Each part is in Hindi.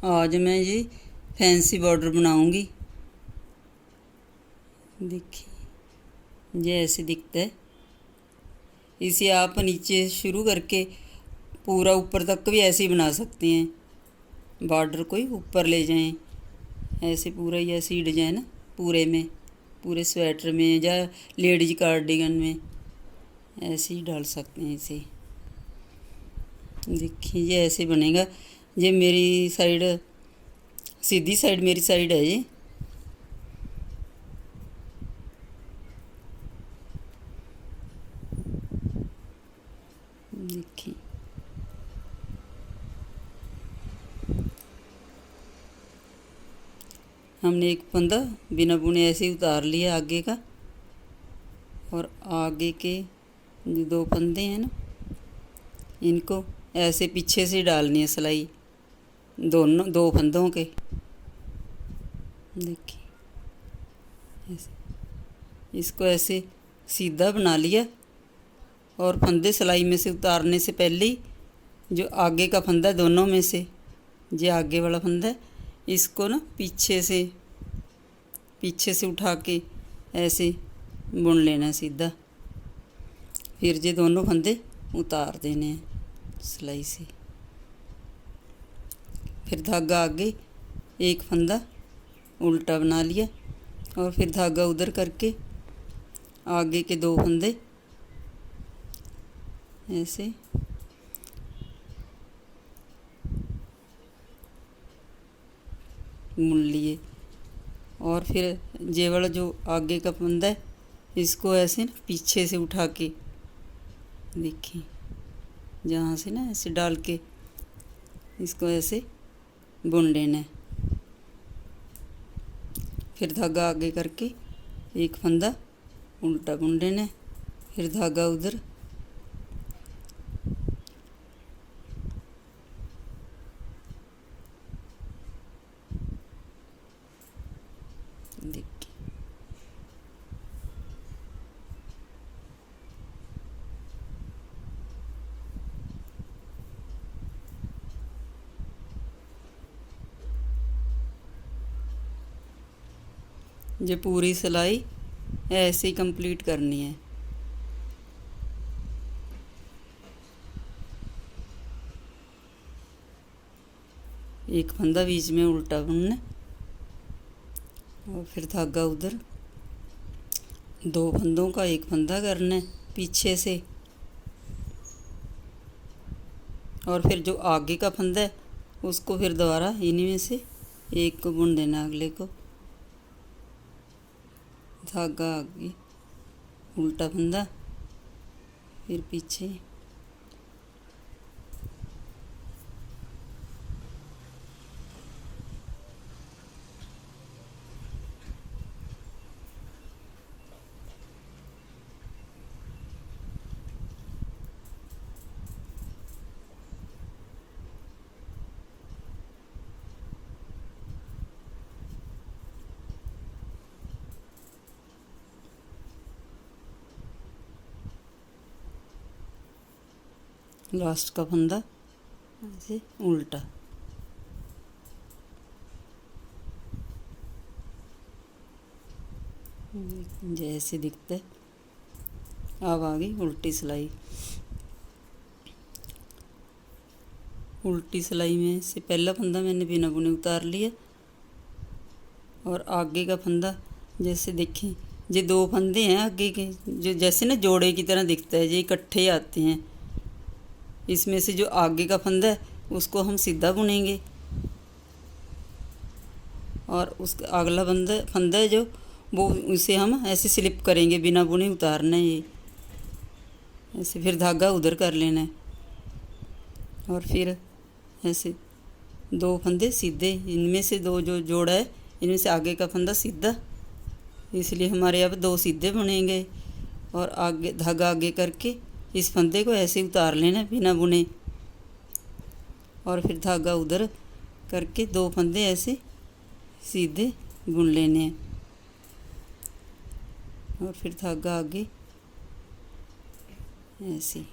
आज मैं जी फैंसी बॉर्डर बनाऊंगी। देखिए ये ऐसे दिखता है। इसे आप नीचे शुरू करके पूरा ऊपर तक भी ऐसे ही बना सकते हैं। बॉर्डर को ही ऊपर ले जाएं, ऐसे पूरा ही ऐसे ही डिजाइन पूरे में, पूरे स्वेटर में या लेडीज कार्डिगन में ऐसे ही डाल सकते हैं इसे। देखिए ये ऐसे बनेगा। ये मेरी साइड, सीधी साइड मेरी साइड है ये। देखिए हमने एक फंदा बिना बुने ऐसे ही उतार लिया आगे का, और आगे के जो दो फंदे हैं ना, इनको ऐसे पीछे से डालनी है सिलाई, दोनों दो फंदों के। देखिए ऐसे इसको ऐसे सीधा बना लिया, और फंदे सिलाई में से उतारने से पहले ही जो आगे का फंदा है दोनों में से, ये आगे वाला फंदा है, इसको ना पीछे से उठा के ऐसे बुन लेना है सीधा। फिर ये दोनों फंदे उतार देने हैं सिलाई से। फिर धागा आगे एक फंदा उल्टा बना लिया, और फिर धागा उधर करके आगे के दो फंदे ऐसे बुन लिए। और फिर ये वाला जो आगे का फंदा है, इसको ऐसे ना पीछे से उठा के, देखिए जहाँ से ना ऐसे डाल के इसको ऐसे बुन लेना है। फिर धागा आगे करके एक फंदा उल्टा बुन लेना है, फिर धागा उधर, देखिए ये पूरी सिलाई ऐसे ही कंप्लीट करनी है। एक फंदा बीच में उल्टा बुनना, और फिर धागा उधर, दो फंदों का एक फंदा करना है पीछे से, और फिर जो आगे का फंदा है उसको फिर दोबारा इन्हीं में से एक को बुन देना, अगले को। धागा आगे उल्टा फंदा, फिर पीछे, लास्ट का फंदा ऐसे उल्टा। जैसे दिखता है। अब आ गई उल्टी सिलाई। उल्टी सिलाई में से पहला फंदा मैंने बिना बुने उतार लिया, और आगे का फंदा जैसे देखें, ये दो फंदे हैं आगे के, जो जैसे ना जोड़े की तरह दिखता है, ये इकट्ठे आते हैं। इसमें से जो आगे का फंदा है उसको हम सीधा बुनेंगे, और उसका अगला फंदा है जो, वो उसे हम ऐसे स्लिप करेंगे, बिना बुने उतारना है ये ऐसे। फिर धागा उधर कर लेना है, और फिर ऐसे दो फंदे सीधे, इनमें से दो जो जोड़ा है इनमें से आगे का फंदा सीधा, इसलिए हमारे अब दो सीधे बनेंगे। और आगे धागा आगे करके इस फंदे को ऐसे उतार लेना बिना बुने, और फिर धागा उधर करके दो फंदे ऐसे सीधे बुन लेने हैं, और फिर धागा आगे ऐसे।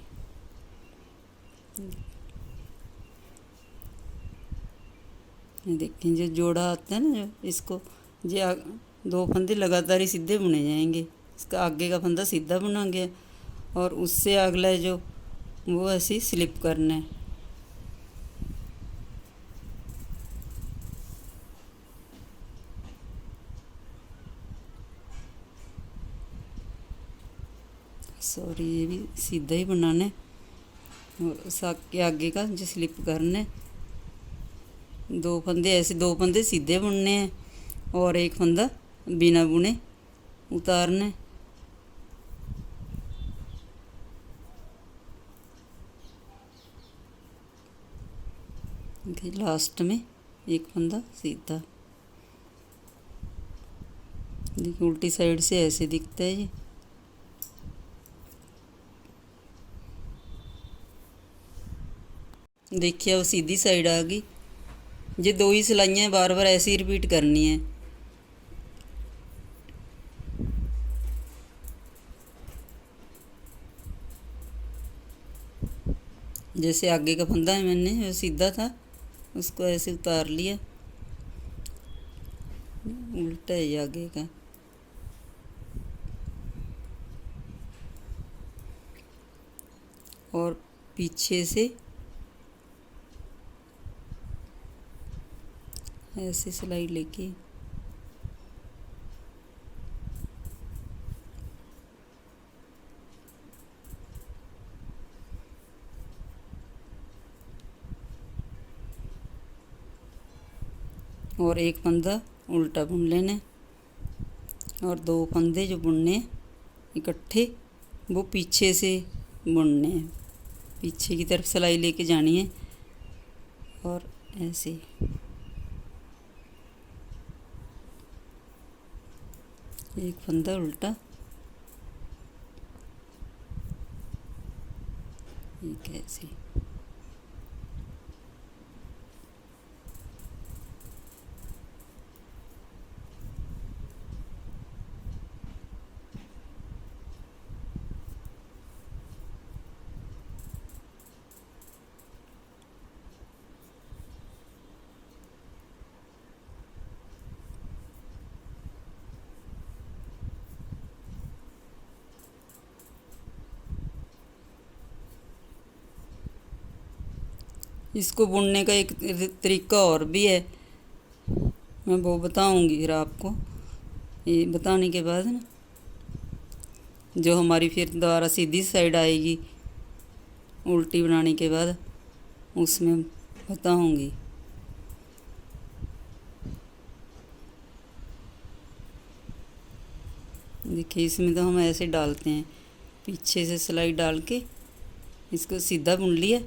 ये देखिए जो जोड़ा आता है ना, जो इसको दो फंदे लगातार ही सीधे बुने जाएंगे। इसका आगे का फंदा सीधा बुनेंगे और उससे अगला जो वो ऐसे ही स्लिप करना है। सॉरी, ये भी सीधा ही बनाना है और उस के आगे का जो स्लिप करना है। दो फंदे ऐसे, दो फंदे सीधे बुनने हैं और एक फंदा बिना बुने उतारना है। देखिए लास्ट में एक फंदा सीधा। देखिए उल्टी साइड से ऐसे दिखता है ये। देखिए अब सीधी साइड आ गई। ये दो ही सिलाइयाँ बार बार ऐसे ही रिपीट करनी है। जैसे आगे का फंदा है मैंने जो सीधा था उसको ऐसे उतार लिया, उल्टा है आगे का। और पीछे से ऐसे सिलाई लेके और एक फंदा उल्टा बुन लेना और दो फंदे जो बुनने इकट्ठे वो पीछे से बुनने हैं। पीछे की तरफ सिलाई लेके जानी है और ऐसे एक फंदा उल्टा, एक ऐसे। इसको बुनने का एक तरीका और भी है, मैं वो बताऊंगी फिर आपको। ये बताने के बाद ना जो हमारी फिर दोबारा सीधी साइड आएगी उल्टी बनाने के बाद उसमें बताऊंगी। देखिए इसमें तो हम ऐसे डालते हैं, पीछे से सिलाई डाल के इसको सीधा बुन लिया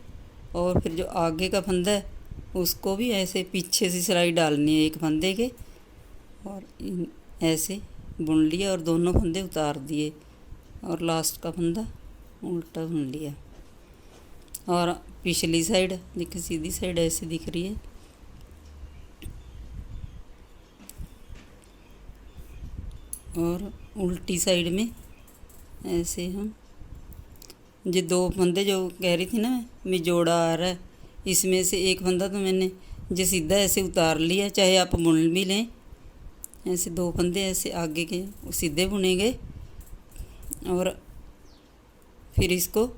और फिर जो आगे का फंदा है उसको भी ऐसे पीछे से सिलाई डालनी है एक फंदे के और ऐसे बुन लिया और दोनों फंदे उतार दिए और लास्ट का फंदा उल्टा बुन लिया। और पिछली साइड देखिए सीधी साइड ऐसे दिख रही है और उल्टी साइड में ऐसे हम ये दो फंदे जो कह रही थी ना मैं जोड़ा आ रहा है, इसमें से एक फंदा तो मैंने जो सीधा ऐसे उतार लिया, चाहे आप बुन भी लें। ऐसे दो फंदे ऐसे आगे के सीधे बुने गए और फिर इसको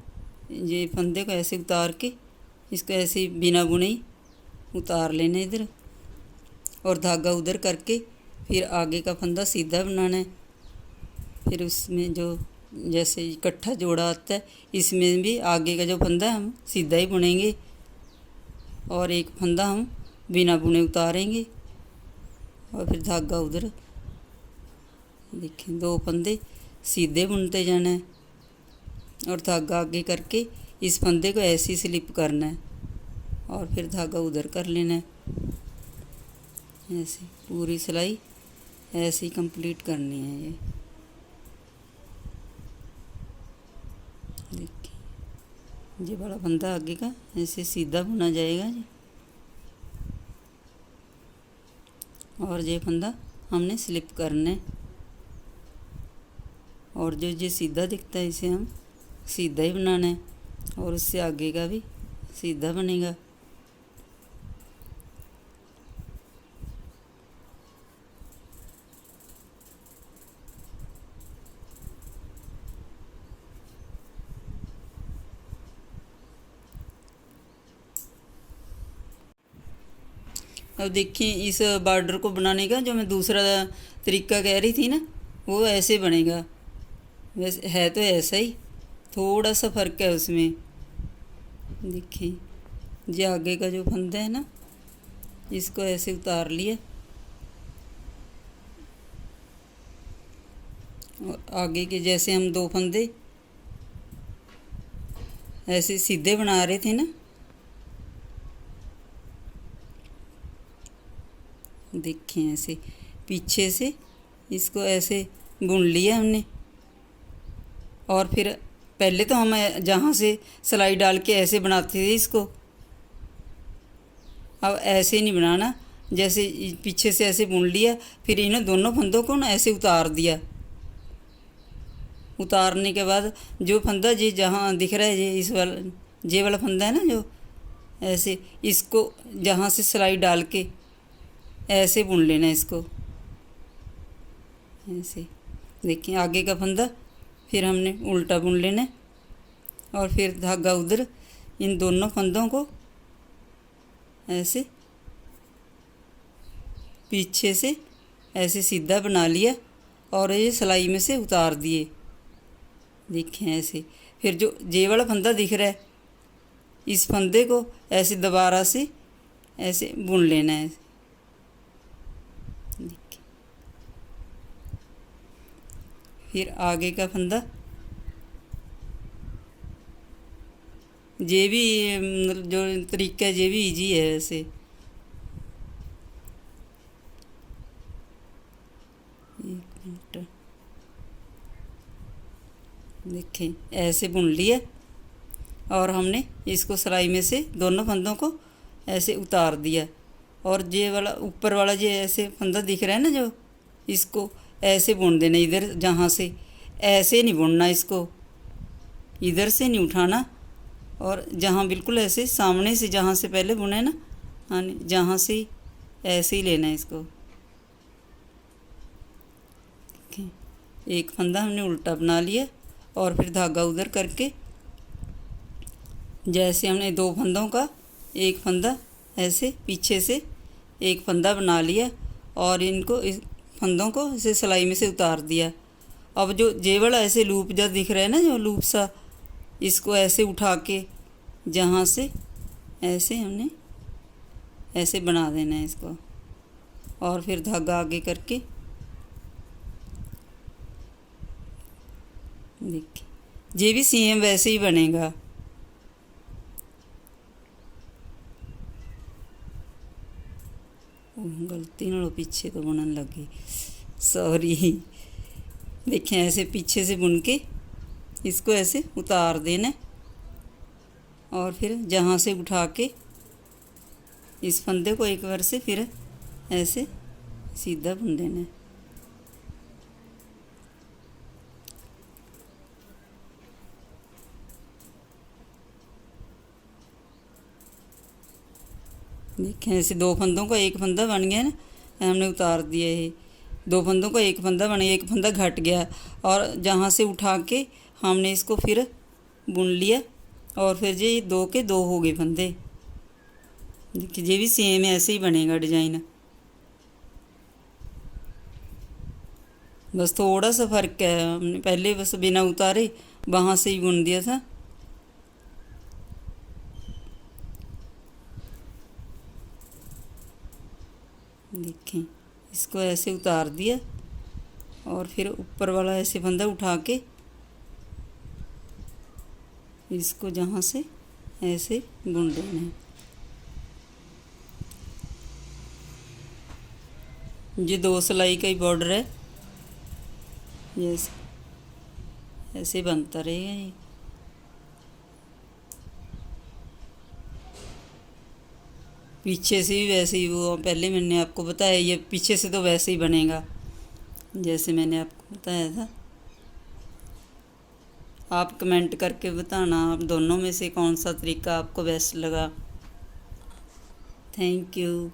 ये फंदे को ऐसे उतार के इसको ऐसे बिना बुने ही उतार लेना इधर और धागा उधर करके फिर आगे का फंदा सीधा बनाना है। फिर उसमें जो जैसे इकट्ठा जोड़ा आता है इसमें भी आगे का जो फंदा हम सीधा ही बुनेंगे और एक फंदा हम बिना बुने उतारेंगे और फिर धागा उधर। देखिए दो फंदे सीधे बुनते जाना है और धागा आगे करके इस फंदे को ऐसे ही स्लिप करना है और फिर धागा उधर कर लेना है। ऐसे पूरी सिलाई ऐसे ही कंप्लीट करनी है। ये देखिए ये बड़ा फंदा आगे का ऐसे सीधा बुना जाएगा जी और ये फंदा हमने स्लिप करना है और जो ये सीधा दिखता है इसे हम सीधा ही बनाना है और उससे आगे का भी सीधा बनेगा। अब देखिए इस बॉर्डर को बनाने का जो मैं दूसरा तरीका कह रही थी ना, वो ऐसे बनेगा। वैसे है तो ऐसा ही, थोड़ा सा फ़र्क है उसमें। देखिए ये आगे का जो फंदा है ना, इसको ऐसे उतार लिया और आगे के जैसे हम दो फंदे ऐसे सीधे बना रहे थे ना, देखिए ऐसे पीछे से इसको ऐसे बुन लिया हमने। और फिर पहले तो हम जहाँ से सिलाई डाल के ऐसे बनाते थे इसको, अब ऐसे नहीं बनाना। जैसे पीछे से ऐसे बुन लिया, फिर इन दोनों फंदों को ना ऐसे उतार दिया। उतारने के बाद जो फंदा जी जहाँ दिख रहा है, ये इस वाला ये वाला फंदा है ना, जो ऐसे इसको जहाँ से सिलाई डाल के ऐसे बुन लेना इसको। ऐसे देखिए आगे का फंदा फिर हमने उल्टा बुन लेना है और फिर धागा उधर इन दोनों फंदों को ऐसे पीछे से ऐसे सीधा बना लिया और ये सिलाई में से उतार दिए। देखें ऐसे, फिर जो ये वाला फंदा दिख रहा है, इस फंदे को ऐसे दोबारा से ऐसे बुन लेना है। देखिए फिर आगे का फंदा, ये भी मतलब जो तरीका है ये भी इजी है वैसे। एक मिनट, देखें ऐसे बुन लिया और हमने इसको सिलाई में से दोनों फंदों को ऐसे उतार दिया। और ये वाला ऊपर वाला ये ऐसे फंदा दिख रहा है ना, जो इसको ऐसे बुन देना इधर, जहाँ से ऐसे नहीं बुनना इसको, इधर से नहीं उठाना। और जहाँ बिल्कुल ऐसे सामने से जहाँ से पहले बुना है ना, हाँ जहाँ से ऐसे ही लेना है इसको। एक फंदा हमने उल्टा बना लिया और फिर धागा उधर करके जैसे हमने दो फंदों का एक फंदा ऐसे पीछे से एक फंदा बना लिया और इनको इस फंदों को ऐसे सिलाई में से उतार दिया। अब जो ये वाला ऐसे लूप जो दिख रहा है ना, जो लूप सा, इसको ऐसे उठा के जहाँ से ऐसे हमने ऐसे बना देना है इसको और फिर धागा आगे करके देखिए ये भी सेम वैसे ही बनेगा। गलती नालों पीछे तो बुनन लगी, सॉरी। देखें ऐसे पीछे से बुन के इसको ऐसे उतार देना और फिर जहाँ से उठा के इस फंदे को एक बार से फिर ऐसे सीधा बुन देना है। देखें ऐसे दो फंदों का एक फंदा बन गया ना, हमने उतार दिया। ये दो फंदों का एक फंदा बन गया, एक फंदा घट गया और जहाँ से उठा के हमने इसको फिर बुन लिया और फिर ये दो के दो हो गए फंदे। देखिए ये भी सेम ऐसे ही बनेगा डिजाइन, बस थोड़ा सा फ़र्क है। हमने पहले बस बिना उतारे वहाँ से ही बुन दिया था। देखें इसको ऐसे उतार दिया और फिर ऊपर वाला ऐसे फंदा उठा के इसको जहाँ से ऐसे बुन देना है। ये दो सिलाई का ही बॉर्डर है, ये ऐसे बनता रहेगा। ये पीछे से भी वैसे ही, वो पहले मैंने आपको बताया, ये पीछे से तो वैसे ही बनेगा जैसे मैंने आपको बताया था। आप कमेंट करके बताना आप दोनों में से कौन सा तरीका आपको बेस्ट लगा। Thank you.